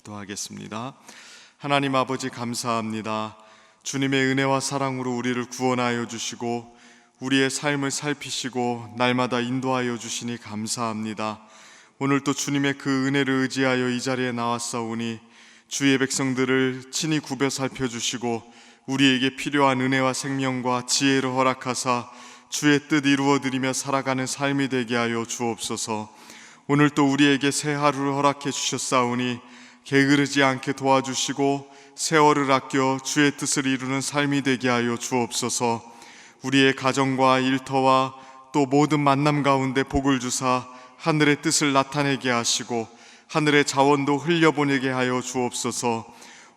기도하겠습니다. 하나님 아버지, 감사합니다. 주님의 은혜와 사랑으로 우리를 구원하여 주시고 우리의 삶을 살피시고 날마다 인도하여 주시니 감사합니다. 오늘도 주님의 그 은혜를 의지하여 이 자리에 나왔사오니 주의 백성들을 친히 굽여 살펴주시고 우리에게 필요한 은혜와 생명과 지혜를 허락하사 주의 뜻 이루어드리며 살아가는 삶이 되게 하여 주옵소서. 오늘 또 우리에게 새 하루를 허락해 주셨사오니 게으르지 않게 도와주시고 세월을 아껴 주의 뜻을 이루는 삶이 되게 하여 주옵소서. 우리의 가정과 일터와 또 모든 만남 가운데 복을 주사 하늘의 뜻을 나타내게 하시고 하늘의 자원도 흘려보내게 하여 주옵소서.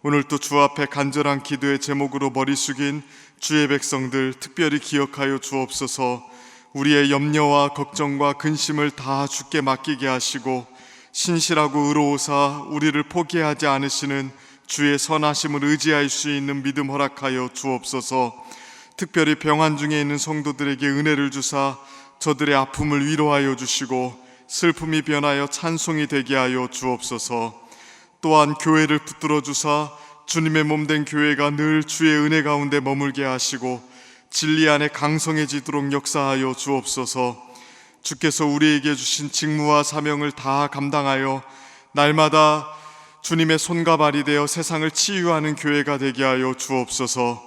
오늘 또 주 앞에 간절한 기도의 제목으로 머리 숙인 주의 백성들 특별히 기억하여 주옵소서. 우리의 염려와 걱정과 근심을 다 주께 맡기게 하시고 신실하고 의로우사 우리를 포기하지 않으시는 주의 선하심을 의지할 수 있는 믿음 허락하여 주옵소서. 특별히 병환 중에 있는 성도들에게 은혜를 주사 저들의 아픔을 위로하여 주시고 슬픔이 변하여 찬송이 되게 하여 주옵소서. 또한 교회를 붙들어 주사 주님의 몸된 교회가 늘 주의 은혜 가운데 머물게 하시고 진리 안에 강성해지도록 역사하여 주옵소서. 주께서 우리에게 주신 직무와 사명을 다 감당하여 날마다 주님의 손과 발이 되어 세상을 치유하는 교회가 되게 하여 주옵소서.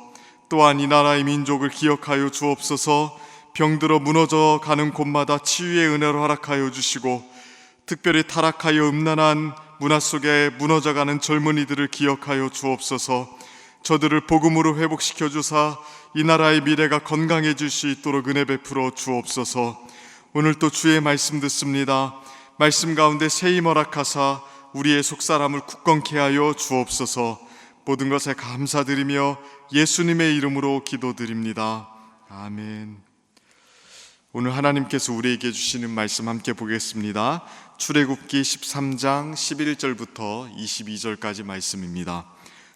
또한 이 나라의 민족을 기억하여 주옵소서. 병들어 무너져 가는 곳마다 치유의 은혜를 허락하여 주시고 특별히 타락하여 음란한 문화 속에 무너져가는 젊은이들을 기억하여 주옵소서. 저들을 복음으로 회복시켜 주사 이 나라의 미래가 건강해질 수 있도록 은혜 베풀어 주옵소서. 오늘 또 주의 말씀 듣습니다. 말씀 가운데 새 힘 허락하사 우리의 속사람을 굳건케 하여 주옵소서. 모든 것에 감사드리며 예수님의 이름으로 기도드립니다. 아멘. 오늘 하나님께서 우리에게 주시는 말씀 함께 보겠습니다. 출애굽기 13장 11절부터 22절까지 말씀입니다.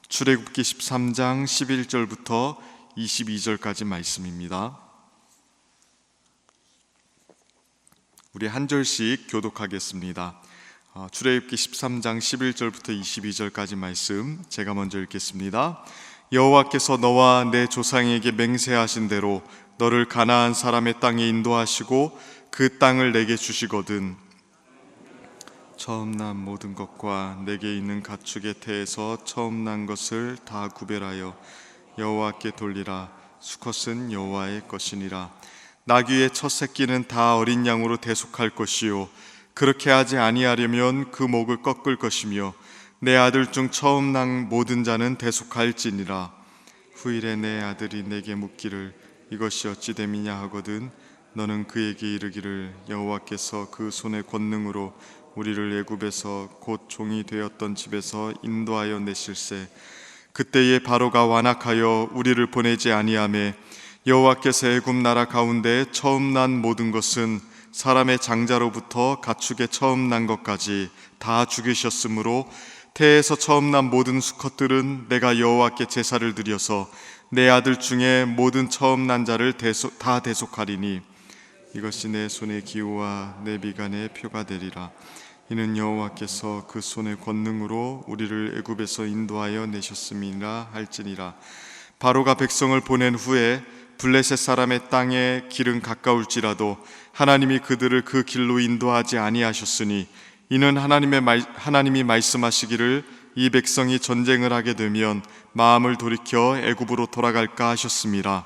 출애굽기 13장 11절부터 22절까지 말씀입니다. 우리 한 절씩 교독하겠습니다. 출애굽기 13장 11절부터 22절까지 말씀 제가 먼저 읽겠습니다. 여호와께서 너와 내 조상에게 맹세하신 대로 너를 가나안 사람의 땅에 인도하시고 그 땅을 내게 주시거든 처음 난 모든 것과 내게 있는 가축의 태에서 처음 난 것을 다 구별하여 여호와께 돌리라. 수컷은 여호와의 것이니라. 나귀의 첫 새끼는 다 어린 양으로 대속할 것이요 그렇게 하지 아니하려면 그 목을 꺾을 것이며 내 아들 중 처음 난 모든 자는 대속할지니라. 후일에 내 아들이 내게 묻기를 이것이 어찌 됨이냐 하거든 너는 그에게 이르기를 여호와께서 그 손의 권능으로 우리를 애굽에서 곧 종이 되었던 집에서 인도하여 내실세 그때에 바로가 완악하여 우리를 보내지 아니하매 여호와께서 애굽 나라 가운데 처음 난 모든 것은 사람의 장자로부터 가축의 처음 난 것까지 다 죽이셨으므로 태에서 처음 난 모든 수컷들은 내가 여호와께 제사를 드려서 내 아들 중에 모든 처음 난 자를 다 대속하리니 이것이 내 손의 기호와 내 미간의 표가 되리라. 이는 여호와께서 그 손의 권능으로 우리를 애굽에서 인도하여 내셨음이라 할지니라. 바로가 백성을 보낸 후에 블레셋 사람의 땅에 길은 가까울지라도 하나님이 그들을 그 길로 인도하지 아니하셨으니 이는 하나님이 말씀하시기를 이 백성이 전쟁을 하게 되면 마음을 돌이켜 애굽으로 돌아갈까 하셨음이라.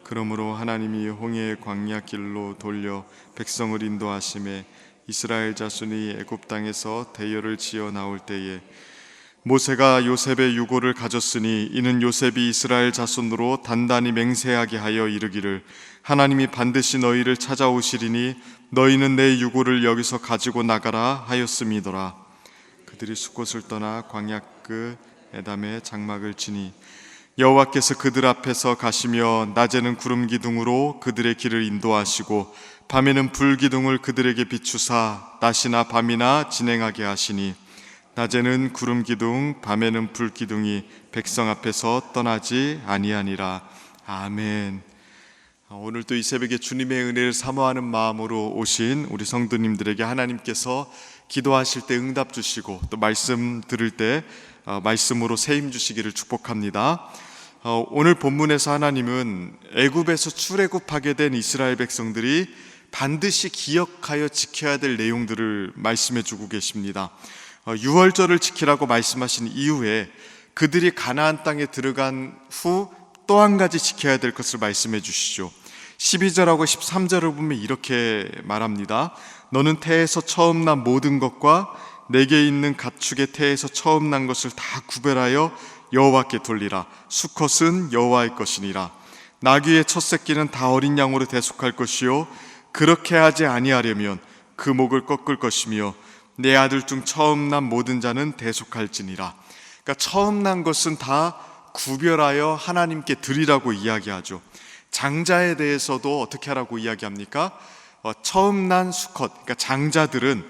그러므로 하나님이 홍해의 광야 길로 돌려 백성을 인도하심에 이스라엘 자손이 애굽 땅에서 대열을 지어 나올 때에 모세가 요셉의 유고를 가졌으니 이는 요셉이 이스라엘 자손으로 단단히 맹세하게 하여 이르기를 하나님이 반드시 너희를 찾아오시리니 너희는 내 유고를 여기서 가지고 나가라 하였음이더라. 그들이 숫곳을 떠나 광야 끝 에담에 장막을 치니 여호와께서 그들 앞에서 가시며 낮에는 구름 기둥으로 그들의 길을 인도하시고 밤에는 불 기둥을 그들에게 비추사 낮이나 밤이나 진행하게 하시니 낮에는 구름 기둥 밤에는 불 기둥이 백성 앞에서 떠나지 아니하니라. 아멘. 오늘도 이 새벽에 주님의 은혜를 사모하는 마음으로 오신 우리 성도님들에게 하나님께서 기도하실 때 응답 주시고 또 말씀 들을 때 말씀으로 세임 주시기를 축복합니다. 오늘 본문에서 하나님은 애굽에서 출애굽하게 된 이스라엘 백성들이 반드시 기억하여 지켜야 될 내용들을 말씀해 주고 계십니다. 유월절을 지키라고 말씀하신 이후에 그들이 가나안 땅에 들어간 후 또 한 가지 지켜야 될 것을 말씀해 주시죠. 12절하고 13절을 보면 이렇게 말합니다. 너는 태에서 처음 난 모든 것과 내게 있는 가축의 태에서 처음 난 것을 다 구별하여 여호와께 돌리라. 수컷은 여호와의 것이니라. 나귀의 첫 새끼는 다 어린 양으로 대속할 것이요 그렇게 하지 아니하려면 그 목을 꺾을 것이며 내 아들 중 처음 난 모든 자는 대속할지니라. 그러니까 처음 난 것은 다 구별하여 하나님께 드리라고 이야기하죠. 장자에 대해서도 어떻게 하라고 이야기합니까? 처음 난 수컷, 그러니까 장자들은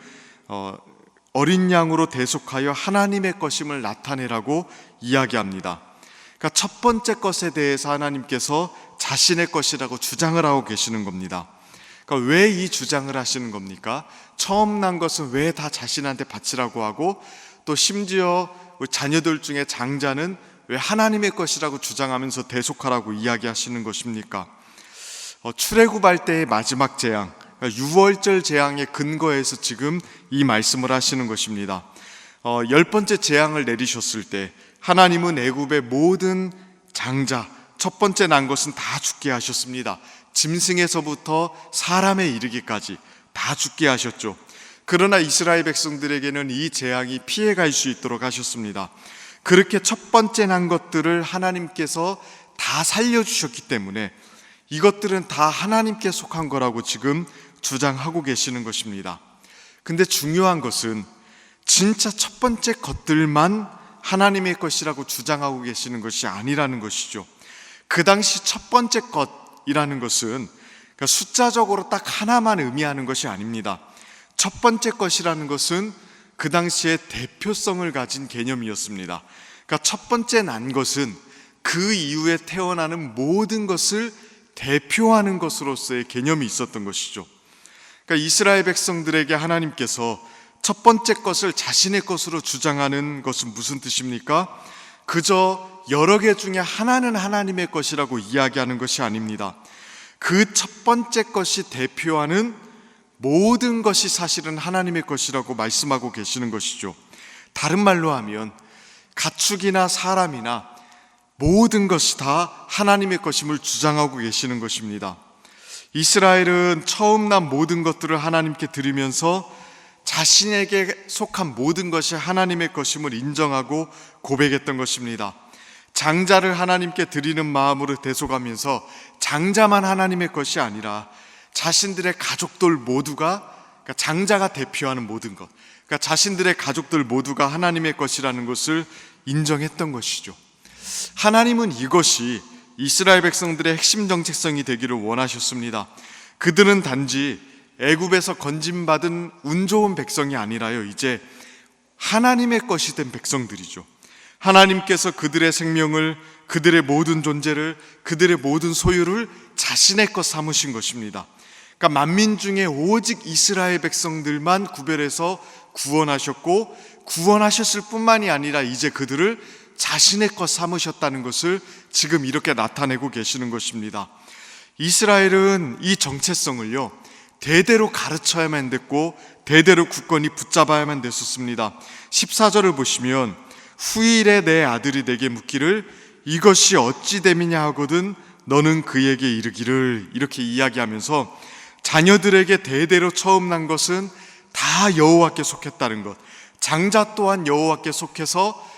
어린 양으로 대속하여 하나님의 것임을 나타내라고 이야기합니다. 그러니까 첫 번째 것에 대해서 하나님께서 자신의 것이라고 주장을 하고 계시는 겁니다. 그러니까 왜 이 주장을 하시는 겁니까? 처음 난 것은 왜 다 자신한테 바치라고 하고 또 심지어 자녀들 중에 장자는 왜 하나님의 것이라고 주장하면서 대속하라고 이야기하시는 것입니까? 출애굽할 때의 마지막 재앙, 유월절 재앙의 근거에서 지금 이 말씀을 하시는 것입니다. 10번째 재앙을 내리셨을 때 하나님은 애굽의 모든 장자, 첫 번째 난 것은 다 죽게 하셨습니다. 짐승에서부터 사람에 이르기까지 다 죽게 하셨죠. 그러나 이스라엘 백성들에게는 이 재앙이 피해갈 수 있도록 하셨습니다. 그렇게 첫 번째 난 것들을 하나님께서 다 살려주셨기 때문에 이것들은 다 하나님께 속한 거라고 지금 주장하고 계시는 것입니다. 근데 중요한 것은 진짜 첫 번째 것들만 하나님의 것이라고 주장하고 계시는 것이 아니라는 것이죠. 그 당시 첫 번째 것이라는 것은 숫자적으로 딱 하나만 의미하는 것이 아닙니다. 첫 번째 것이라는 것은 그 당시에 대표성을 가진 개념이었습니다. 그러니까 첫 번째 난 것은 그 이후에 태어나는 모든 것을 대표하는 것으로서의 개념이 있었던 것이죠. 그러니까 이스라엘 백성들에게 하나님께서 첫 번째 것을 자신의 것으로 주장하는 것은 무슨 뜻입니까? 그저 여러 개 중에 하나는 하나님의 것이라고 이야기하는 것이 아닙니다. 그 첫 번째 것이 대표하는 모든 것이 사실은 하나님의 것이라고 말씀하고 계시는 것이죠. 다른 말로 하면 가축이나 사람이나 모든 것이 다 하나님의 것임을 주장하고 계시는 것입니다. 이스라엘은 처음 난 모든 것들을 하나님께 드리면서 자신에게 속한 모든 것이 하나님의 것임을 인정하고 고백했던 것입니다. 장자를 하나님께 드리는 마음으로 대속하면서 장자만 하나님의 것이 아니라 자신들의 가족들 모두가, 그러니까 장자가 대표하는 모든 것, 그러니까 자신들의 가족들 모두가 하나님의 것이라는 것을 인정했던 것이죠. 하나님은 이것이 이스라엘 백성들의 핵심 정체성이 되기를 원하셨습니다. 그들은 단지 애굽에서 건짐받은 운 좋은 백성이 아니라요, 이제 하나님의 것이 된 백성들이죠. 하나님께서 그들의 생명을, 그들의 모든 존재를, 그들의 모든 소유를 자신의 것 삼으신 것입니다. 그러니까 만민 중에 오직 이스라엘 백성들만 구별해서 구원하셨고, 구원하셨을 뿐만이 아니라 이제 그들을 자신의 것 삼으셨다는 것을 지금 이렇게 나타내고 계시는 것입니다. 이스라엘은 이 정체성을요, 대대로 가르쳐야만 됐고 대대로 굳건히 붙잡아야만 됐었습니다. 14절을 보시면 후일에 내 아들이 내게 묻기를 이것이 어찌 됨이냐 하거든 너는 그에게 이르기를, 이렇게 이야기하면서 자녀들에게 대대로 처음 난 것은 다 여호와께 속했다는 것, 장자 또한 여호와께 속해서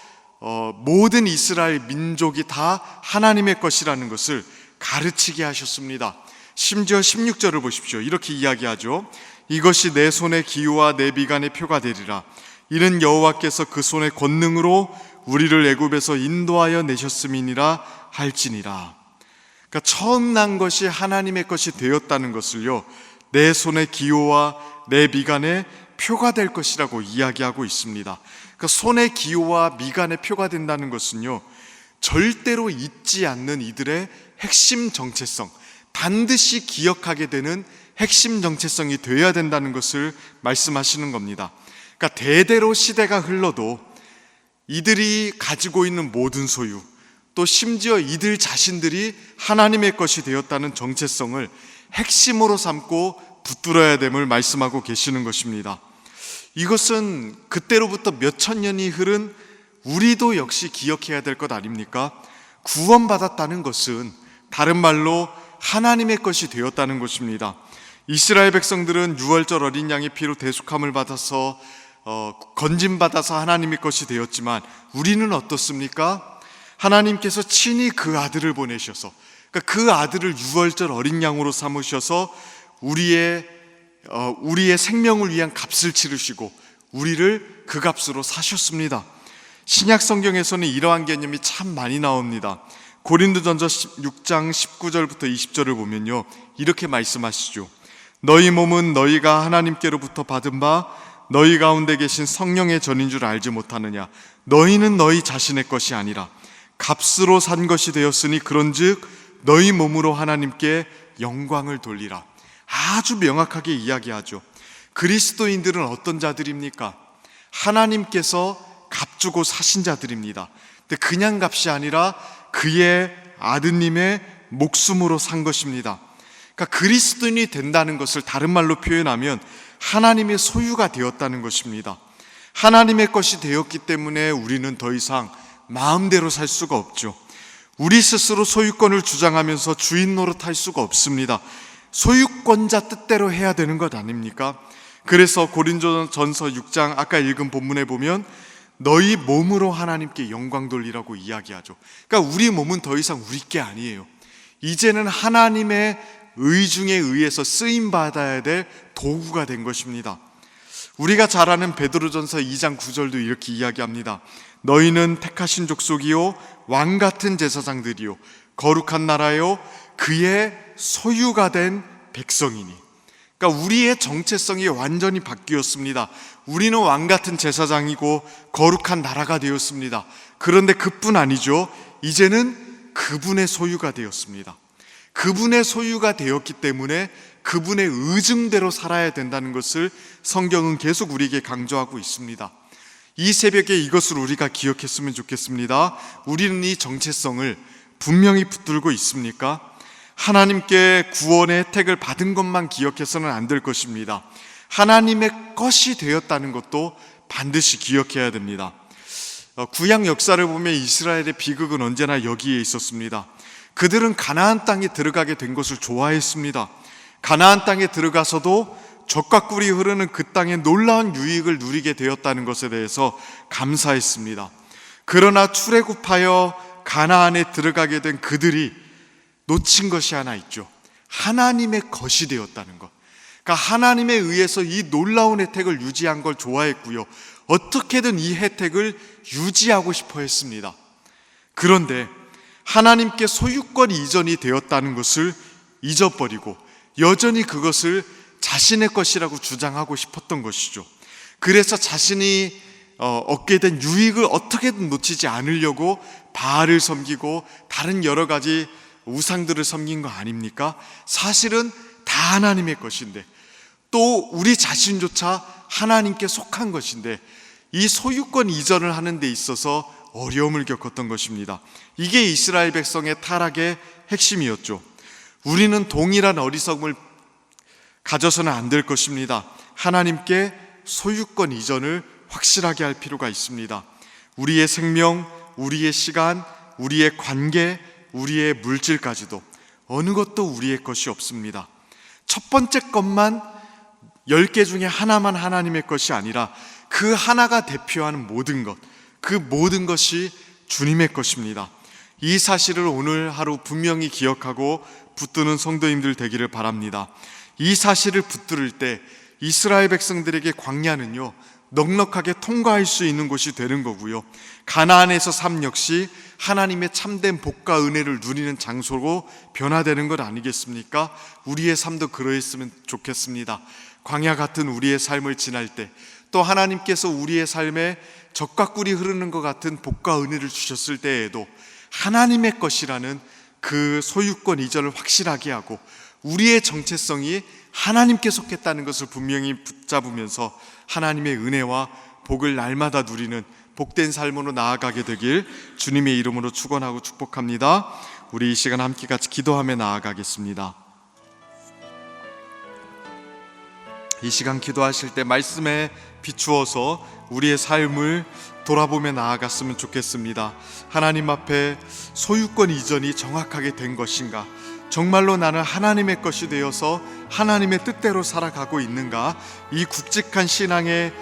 모든 이스라엘 민족이 다 하나님의 것이라는 것을 가르치게 하셨습니다. 심지어 16절을 보십시오. 이렇게 이야기하죠. 이것이 내 손의 기호와 내 미간의 표가 되리라. 이는 여호와께서 그 손의 권능으로 우리를 애굽에서 인도하여 내셨음이니라 할지니라. 그러니까 처음 난 것이 하나님의 것이 되었다는 것을요, 내 손의 기호와 내 미간의 표가 될 것이라고 이야기하고 있습니다. 그러니까 손의 기호와 미간의 표가 된다는 것은요, 절대로 잊지 않는 이들의 핵심 정체성, 반드시 기억하게 되는 핵심 정체성이 되어야 된다는 것을 말씀하시는 겁니다. 그러니까 대대로 시대가 흘러도 이들이 가지고 있는 모든 소유, 또 심지어 이들 자신들이 하나님의 것이 되었다는 정체성을 핵심으로 삼고 붙들어야 됨을 말씀하고 계시는 것입니다. 이것은 그때로부터 몇천 년이 흐른 우리도 역시 기억해야 될 것 아닙니까? 구원받았다는 것은 다른 말로 하나님의 것이 되었다는 것입니다. 이스라엘 백성들은 유월절 어린 양의 피로 대속함을 받아서 건짐받아서 하나님의 것이 되었지만 우리는 어떻습니까? 하나님께서 친히 그 아들을 보내셔서, 그러니까 그 아들을 유월절 어린 양으로 삼으셔서 우리의 생명을 위한 값을 치르시고 우리를 그 값으로 사셨습니다. 신약 성경에서는 이러한 개념이 참 많이 나옵니다. 고린도전서 6장 19절부터 20절을 보면요, 이렇게 말씀하시죠. 너희 몸은 너희가 하나님께로부터 받은 바 너희 가운데 계신 성령의 전인 줄 알지 못하느냐. 너희는 너희 자신의 것이 아니라 값으로 산 것이 되었으니 그런즉 너희 몸으로 하나님께 영광을 돌리라. 아주 명확하게 이야기하죠. 그리스도인들은 어떤 자들입니까? 하나님께서 값 주고 사신 자들입니다. 근데 그냥 값이 아니라 그의 아드님의 목숨으로 산 것입니다. 그러니까 그리스도인이 된다는 것을 다른 말로 표현하면 하나님의 소유가 되었다는 것입니다. 하나님의 것이 되었기 때문에 우리는 더 이상 마음대로 살 수가 없죠. 우리 스스로 소유권을 주장하면서 주인 노릇할 수가 없습니다. 소유권자 뜻대로 해야 되는 것 아닙니까? 그래서 고린도전서 6장 아까 읽은 본문에 보면 너희 몸으로 하나님께 영광 돌리라고 이야기하죠. 그러니까 우리 몸은 더 이상 우리 게 아니에요. 이제는 하나님의 의중에 의해서 쓰임받아야 될 도구가 된 것입니다. 우리가 잘 아는 베드로전서 2장 9절도 이렇게 이야기합니다. 너희는 택하신 족속이요 왕같은 제사장들이요 거룩한 나라요 그의 소유가 된 백성이니. 그러니까 우리의 정체성이 완전히 바뀌었습니다. 우리는 왕같은 제사장이고 거룩한 나라가 되었습니다. 그런데 그뿐 아니죠. 이제는 그분의 소유가 되었습니다. 그분의 소유가 되었기 때문에 그분의 의중대로 살아야 된다는 것을 성경은 계속 우리에게 강조하고 있습니다. 이 새벽에 이것을 우리가 기억했으면 좋겠습니다. 우리는 이 정체성을 분명히 붙들고 있습니까? 하나님께 구원의 혜택을 받은 것만 기억해서는 안 될 것입니다. 하나님의 것이 되었다는 것도 반드시 기억해야 됩니다. 구약 역사를 보면 이스라엘의 비극은 언제나 여기에 있었습니다. 그들은 가나안 땅에 들어가게 된 것을 좋아했습니다. 가나안 땅에 들어가서도 젖과 꿀이 흐르는 그 땅의 놀라운 유익을 누리게 되었다는 것에 대해서 감사했습니다. 그러나 출애굽하여 가나안에 들어가게 된 그들이 놓친 것이 하나 있죠. 하나님의 것이 되었다는 것. 그러니까 하나님에 의해서 이 놀라운 혜택을 유지한 걸 좋아했고요, 어떻게든 이 혜택을 유지하고 싶어 했습니다. 그런데 하나님께 소유권 이전이 되었다는 것을 잊어버리고 여전히 그것을 자신의 것이라고 주장하고 싶었던 것이죠. 그래서 자신이 얻게 된 유익을 어떻게든 놓치지 않으려고 바알을 섬기고 다른 여러 가지 우상들을 섬긴 거 아닙니까? 사실은 다 하나님의 것인데, 또 우리 자신조차 하나님께 속한 것인데 이 소유권 이전을 하는 데 있어서 어려움을 겪었던 것입니다. 이게 이스라엘 백성의 타락의 핵심이었죠. 우리는 동일한 어리석음을 가져서는 안 될 것입니다. 하나님께 소유권 이전을 확실하게 할 필요가 있습니다. 우리의 생명, 우리의 시간, 우리의 관계, 우리의 물질까지도 어느 것도 우리의 것이 없습니다. 첫 번째 것만 10개 중에 하나만 하나님의 것이 아니라 그 하나가 대표하는 모든 것, 그 모든 것이 주님의 것입니다. 이 사실을 오늘 하루 분명히 기억하고 붙드는 성도님들 되기를 바랍니다. 이 사실을 붙들을 때 이스라엘 백성들에게 광야는요, 넉넉하게 통과할 수 있는 곳이 되는 거고요, 가나안에서 삶 역시 하나님의 참된 복과 은혜를 누리는 장소로 변화되는 것 아니겠습니까? 우리의 삶도 그러했으면 좋겠습니다. 광야 같은 우리의 삶을 지날 때, 또 하나님께서 우리의 삶에 젖과 꿀이 흐르는 것 같은 복과 은혜를 주셨을 때에도 하나님의 것이라는 그 소유권 이전을 확실하게 하고 우리의 정체성이 하나님께 속했다는 것을 분명히 붙잡으면서 하나님의 은혜와 복을 날마다 누리는 복된 삶으로 나아가게 되길 주님의 이름으로 축원하고 축복합니다. 우리 이 시간 함께 같이 기도하며 나아가겠습니다. 이 시간 기도하실 때 말씀에 비추어서 우리의 삶을 돌아보며 나아갔으면 좋겠습니다. 하나님 앞에 소유권 이전이 정확하게 된 것인가? 정말로 나는 하나님의 것이 되어서 하나님의 뜻대로 살아가고 있는가? 이 굵직한 신앙의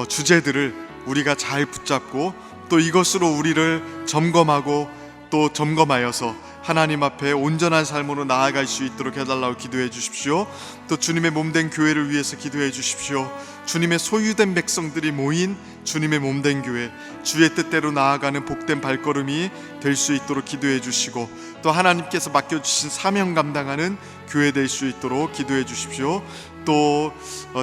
주제들을 우리가 잘 붙잡고 또 이것으로 우리를 점검하고 또 점검하여서 하나님 앞에 온전한 삶으로 나아갈 수 있도록 해달라고 기도해 주십시오. 또 주님의 몸된 교회를 위해서 기도해 주십시오. 주님의 소유된 백성들이 모인 주님의 몸된 교회, 주의 뜻대로 나아가는 복된 발걸음이 될 수 있도록 기도해 주시고 또 하나님께서 맡겨주신 사명 감당하는 교회 될 수 있도록 기도해 주십시오. 또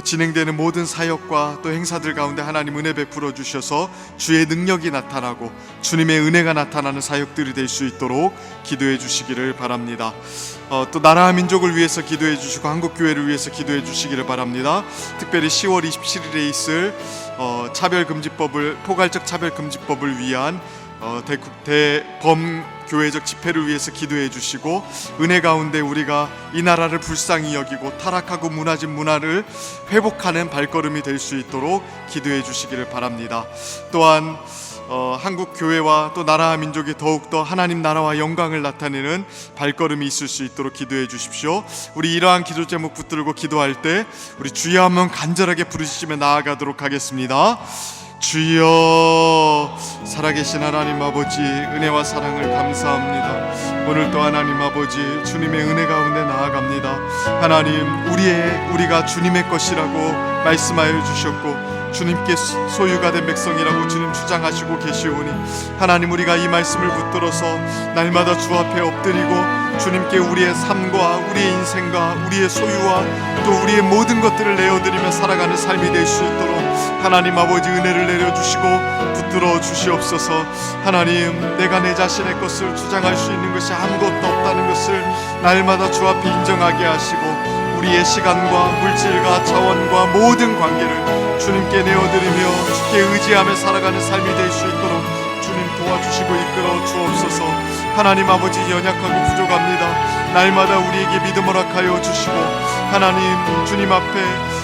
진행되는 모든 사역과 또 행사들 가운데 하나님 은혜 베풀어 주셔서 주의 능력이 나타나고 주님의 은혜가 나타나는 사역들이 될 수 있도록 기도해 주시기를 바랍니다. 또 나라와 민족을 위해서 기도해 주시고 한국교회를 위해서 기도해 주시기를 바랍니다. 특별히 10월 27일에 있을 차별금지법을 포괄적 차별금지법을 위한 대범 교회적 집회를 위해서 기도해 주시고 은혜 가운데 우리가 이 나라를 불쌍히 여기고 타락하고 무너진 문화를 회복하는 발걸음이 될 수 있도록 기도해 주시기를 바랍니다. 또한 한국 교회와 또 나라와 민족이 더욱더 하나님 나라와 영광을 나타내는 발걸음이 있을 수 있도록 기도해 주십시오. 우리 이러한 기도 제목 붙들고 기도할 때 우리 주여 한번 간절하게 부르시며 나아가도록 하겠습니다. 주여, 살아계신 하나님 아버지, 은혜와 사랑을 감사합니다. 오늘도 하나님 아버지 주님의 은혜 가운데 나아갑니다. 하나님, 우리가 주님의 것이라고 말씀하여 주셨고 주님께 소유가 된 백성이라고 주님 주장하시고 계시오니 하나님, 우리가 이 말씀을 붙들어서 날마다 주 앞에 엎드리고 주님께 우리의 삶과 우리의 인생과 우리의 소유와 또 우리의 모든 것들을 내어드리며 살아가는 삶이 될 수 있도록 하나님 아버지 은혜를 내려주시고 붙들어 주시옵소서. 하나님, 내가 내 자신의 것을 주장할 수 있는 것이 아무것도 없다는 것을 날마다 주 앞에 인정하게 하시고 우리의 시간과 물질과 자원과 모든 관계를 주님께 내어드리며 주께 의지하며 살아가는 삶이 될 수 있도록 주님 도와주시고 이끌어 주옵소서. 하나님 아버지, 연약하고 부족합니다. 날마다 우리에게 믿음을 허락하여 주시고 하나님, 주님 앞에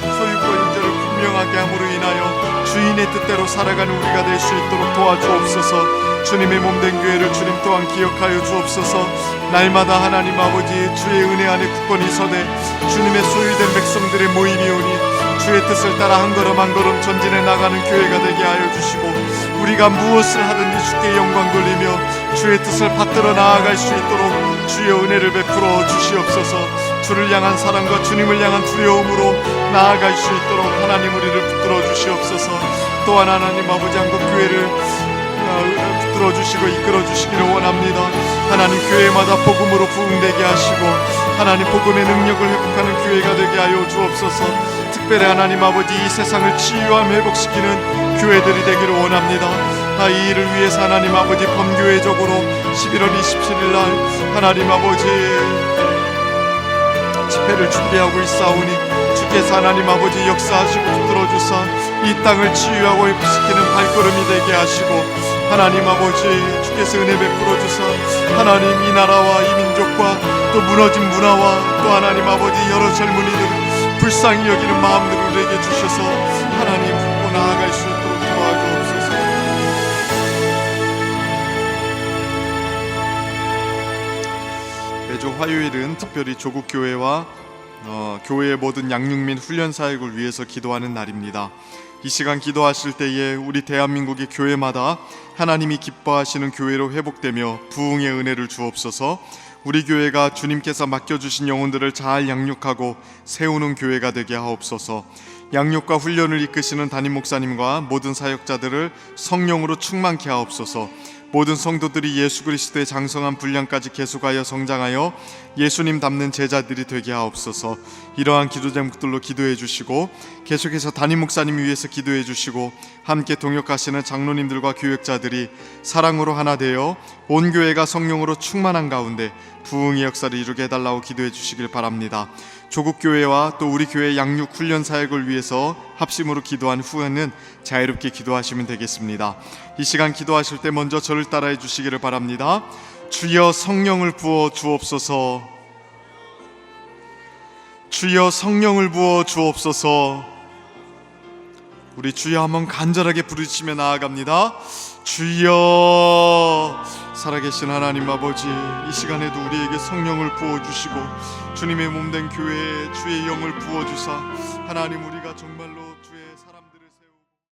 소유권 인정을 분명하게 함으로 인하여 주인의 뜻대로 살아가는 우리가 될 수 있도록 도와주옵소서. 주님의 몸된 교회를 주님 또한 기억하여 주옵소서. 날마다 하나님 아버지 주의 은혜 안에 굳건히 서되 주님의 소유된 백성들의 모임이 오니 주의 뜻을 따라 한 걸음 한 걸음 전진해 나가는 교회가 되게 하여 주시고 우리가 무엇을 하든지 주께 영광 돌리며 주의 뜻을 받들어 나아갈 수 있도록 주의 은혜를 베풀어 주시옵소서. 주를 향한 사랑과 주님을 향한 두려움으로 나아갈 수 있도록 하나님 우리를 붙들어 주시옵소서. 또한 하나님 아버지 한국교회를 붙들어 주시고 이끌어 주시기를 원합니다. 하나님, 교회마다 복음으로 부흥되게 하시고 하나님 복음의 능력을 회복하는 교회가 되게 하여 주옵소서. 특별히 하나님 아버지 이 세상을 치유하며 회복시키는 교회들이 되기를 원합니다. 이 일을 위해서 하나님 아버지 범교회적으로 11월 27일 날 하나님 아버지 집회를 준비하고 있사오니 주께서 하나님 아버지 역사하시고 붙들어 주사 이 땅을 치유하고 회복시키는 발걸음이 되게 하시고 하나님 아버지 주께서 은혜 베풀어 주사 하나님 이 나라와 이 민족과 또 무너진 문화와 또 하나님 아버지 여러 젊은이들 불쌍히 여기는 마음들을 우리에게 주셔서 하나님 붙고 나아갈 수 있도록 도와주옵소서. 매주 화요일은 특별히 조국교회와 교회의 모든 양육 및 훈련 사역을 위해서 기도하는 날입니다. 이 시간 기도하실 때에 우리 대한민국의 교회마다 하나님이 기뻐하시는 교회로 회복되며 부흥의 은혜를 주옵소서. 우리 교회가 주님께서 맡겨주신 영혼들을 잘 양육하고 세우는 교회가 되게 하옵소서. 양육과 훈련을 이끄시는 담임 목사님과 모든 사역자들을 성령으로 충만케 하옵소서. 모든 성도들이 예수 그리스도의 장성한 분량까지 계속하여 성장하여 예수님 닮는 제자들이 되게 하옵소서. 이러한 기도 제목들로 기도해 주시고 계속해서 담임 목사님 위해서 기도해 주시고 함께 동역하시는 장로님들과 교역자들이 사랑으로 하나 되어 온 교회가 성령으로 충만한 가운데 부흥의 역사를 이루게 해달라고 기도해 주시길 바랍니다. 조국 교회와 또 우리 교회 양육 훈련 사역을 위해서 합심으로 기도한 후에는 자유롭게 기도하시면 되겠습니다. 이 시간 기도하실 때 먼저 저를 따라해 주시기를 바랍니다. 주여 성령을 부어 주옵소서. 주여 성령을 부어 주옵소서. 우리 주여 한번 간절하게 부르시며 나아갑니다. 주여. 살아계신 하나님 아버지, 이 시간에도 우리에게 성령을 부어주시고 주님의 몸된 교회에 주의 영을 부어주사 하나님, 우리가 정말로